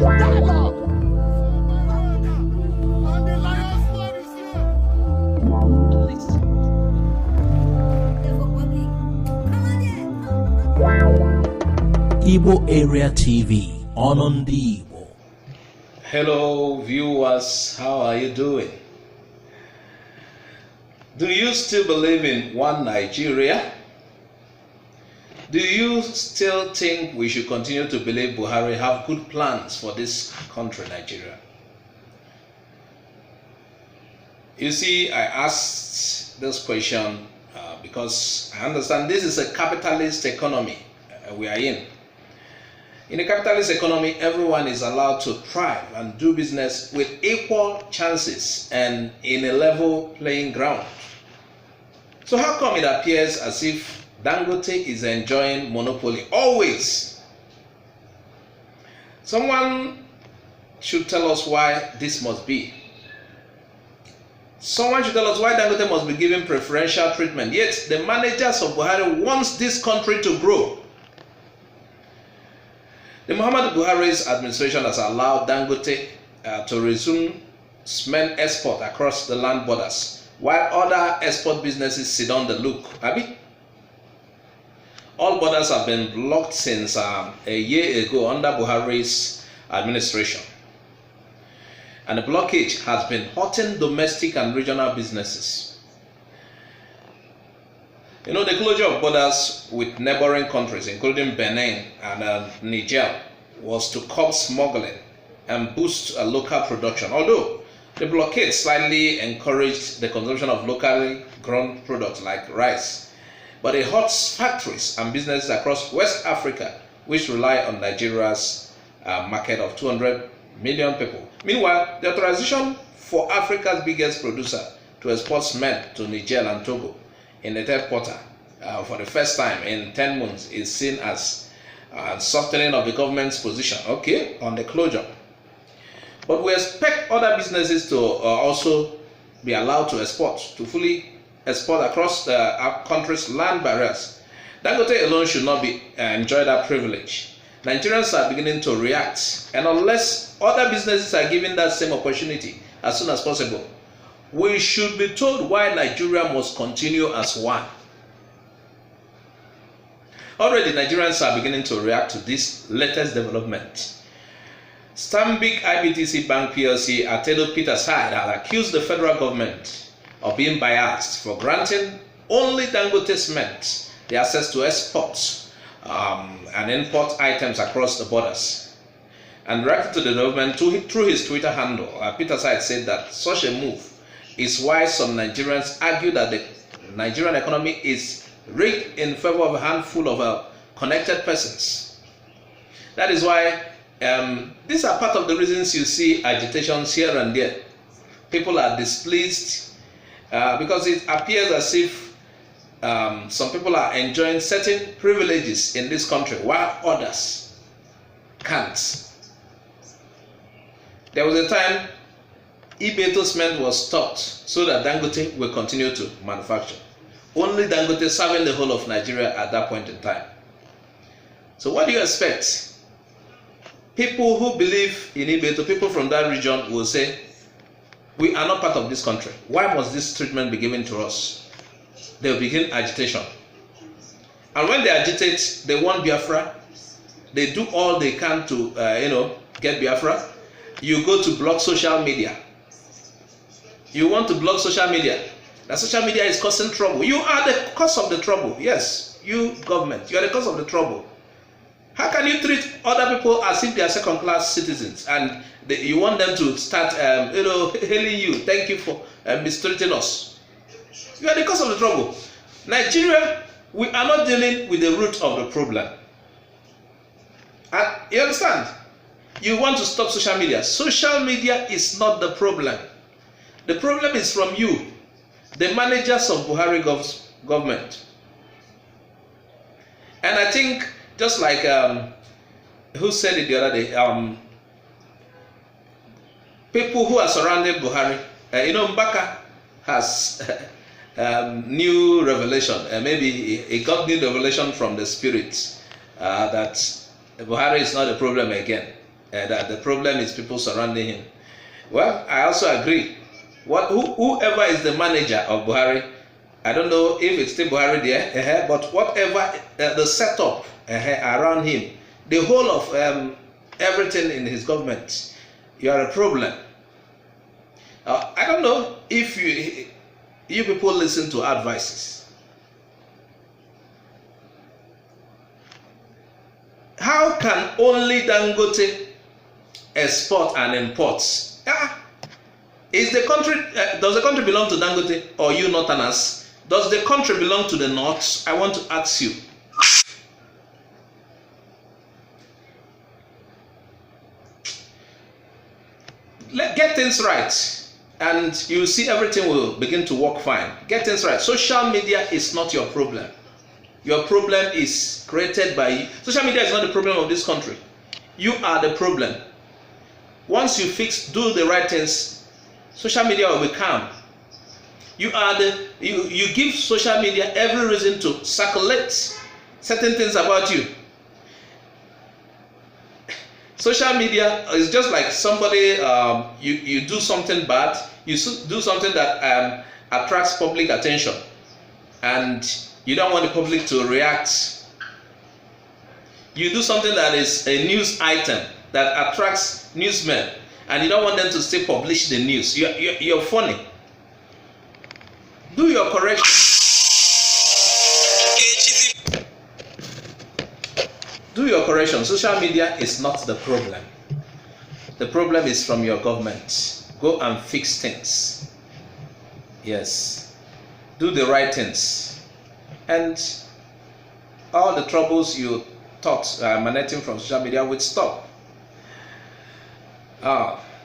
Dialogue. Igbo Area TV on the Igbo. Hello viewers, how are you doing? Do you still believe in one Nigeria? Do you still think we should continue to believe Buhari have good plans for this country, Nigeria? You see, I asked this question because I understand this is a capitalist economy we are in. In a capitalist economy, everyone is allowed to thrive and do business with equal chances and in a level playing ground. So how come it appears as if Dangote is enjoying monopoly always? Someone should tell us why this must be. Someone should tell us why Dangote must be given preferential treatment. Yet the managers of Buhari wants this country to grow. The Muhammadu Buhari's administration has allowed Dangote to resume cement export across the land borders, while other export businesses sit on the look. Abi? All borders have been blocked since a year ago under Buhari's administration. And the blockage has been hurting domestic and regional businesses. You know, the closure of borders with neighboring countries, including Benin and Niger, was to curb smuggling and boost local production. Although the blockade slightly encouraged the consumption of locally grown products like rice, but it hurts factories and businesses across West Africa, which rely on Nigeria's market of 200 million people. Meanwhile, the authorization for Africa's biggest producer to export cement to Niger and Togo in the third quarter for the first time in 10 months is seen as softening of the government's position, okay, on the closure. But we expect other businesses to also be allowed to export, to fully export across our country's land barriers. Dangote alone should not be enjoy that privilege. Nigerians are beginning to react, and unless other businesses are given that same opportunity as soon as possible, we should be told why Nigeria must continue as one. Already, Nigerians are beginning to react to this latest development. Stanbic IBTC Bank PLC at Edo Peter side has accused the federal government of being biased for granting only Dangote cement the access to export and import items across the borders. And reacting to the development through his Twitter handle, Peter Side said that such a move is why some Nigerians argue that the Nigerian economy is rigged in favor of a handful of connected persons. That is why these are part of the reasons you see agitations here and there. People are displeased because it appears as if some people are enjoying certain privileges in this country while others can't. There was a time Igbo cement was stopped so that Dangote will continue to manufacture. Only Dangote serving the whole of Nigeria at that point in time. So what do you expect? People who believe in Igbo, people from that region will say, we are not part of this country. Why must this treatment be given to us? They will begin agitation. And when they agitate, they want Biafra. They do all they can to get Biafra. You go to block social media. You want to block social media. That social media is causing trouble. You are the cause of the trouble. Yes, you government, you are the cause of the trouble. How can you treat other people as if they are second-class citizens and you want them to start hailing you? Thank you for mistreating us. You are the cause of the trouble. Nigeria, we are not dealing with the root of the problem. And you understand? You want to stop social media. Social media is not the problem. The problem is from you, the managers of Buhari government. And I think, just like who said it the other day, people who are surrounding Buhari, Mbaka has new revelation, maybe he got new revelation from the spirit that Buhari is not a problem again. that the problem is people surrounding him. Well, I also agree. Whoever is the manager of Buhari, I don't know if it's still Buhari there, but whatever the setup around him, the whole of everything in his government, you are a problem. I don't know if you people listen to advices. How can only Dangote export and import? Is the country does the country belong to Dangote or you Northerners? Does the country belong to the North? I want to ask you. Get things right, and you see everything will begin to work fine. Get things right. Social media is not your problem. Your problem is created by you. Social media is not the problem of this country. You are the problem. Once you do the right things, social media will be calm. You give social media every reason to circulate certain things about you. Social media is just like somebody, you do something bad, you do something that attracts public attention, and you don't want the public to react. You do something that is a news item that attracts newsmen, and you don't want them to still publish the news. You're funny. Do your correction. Do your correction. Social media is not the problem. The problem is from your government. Go and fix things. Yes. Do the right things. And all the troubles you thought emanating from social media would stop.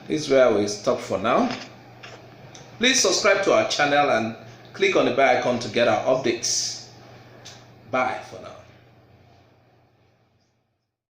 This is where we stop for now. Please subscribe to our channel and click on the bell icon to get our updates. Bye for now.